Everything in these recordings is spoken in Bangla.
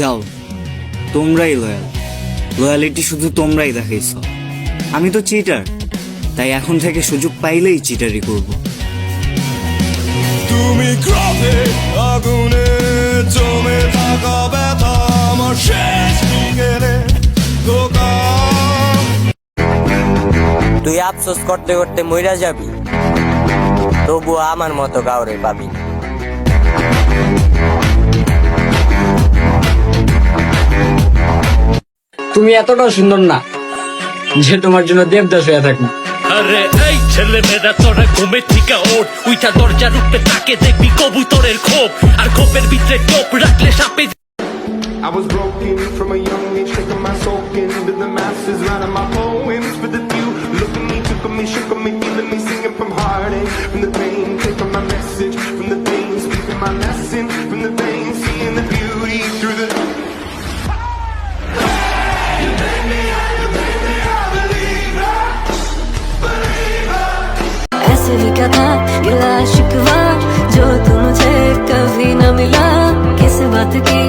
যাও, তোমরাই লয়াল। লয়ালিটি শুধু তোমরাই দেখাইছো। আমি তো চিটার, তাই এখন থেকে সুযোগ পাইলেই চিটারি করব। তুমি ক্রোধে আগুনে জমে থাকা ব্যথা আমার শেষ বিকেলে ধোকা। তুই আফসোস করতে করতে মইরা যাবি, তবু আমার মতো কাউরে পাবি না। তুমি এতটাও সুন্দর না যে তোমার জন্য দেবদাস হয়ে থাকবো। আরে এই ছেলে মেয়েরা তোরা ঘুমে থেকে ওঠ, উইটা দরজার উপরে তাকে দেখবি কবুতরের খোপ, আর খোপের ভিতরে টোপ রাখলে সাপে। I was broken from a young age, taking my soul into the masses, writing my poems for the few. Look at me, took me, shook me, feeling me, singing from heartache, from the pain, taking my message, from the pain, speaking my lesson, from the pain, seeing the beauty through the. ऐसे भी क्या था गिला शिकवा जो तू मुझे कभी न मिला, किस बात की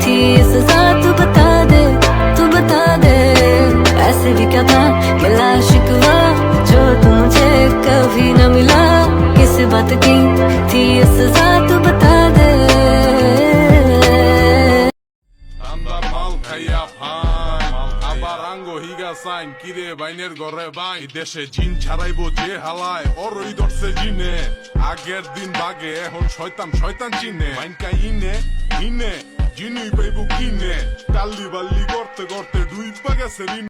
थी ये सजा तू बता दे, तू बता दे। ऐसे भी क्या था गिला शिकवा जो तू मुझे कभी न मिला, किस बात की थी ये सजा तू बता दे। আন্দার মাল খাইয়া ফান আবার আঙ্গো হিগা সাইন কিরে বাইনের ঘরে বাই দেশে জিন ছাড়াইবো যে হালায় ওরই ধরছে জিনে আগের দিন বাগে এখন শয়তান শয়তান চিনে বাইনকা ইনে ইনে জিনুই পাইবো কিনে টাল্লি বাল্লি করতে করতে ডুইবা গেছে ঋণে।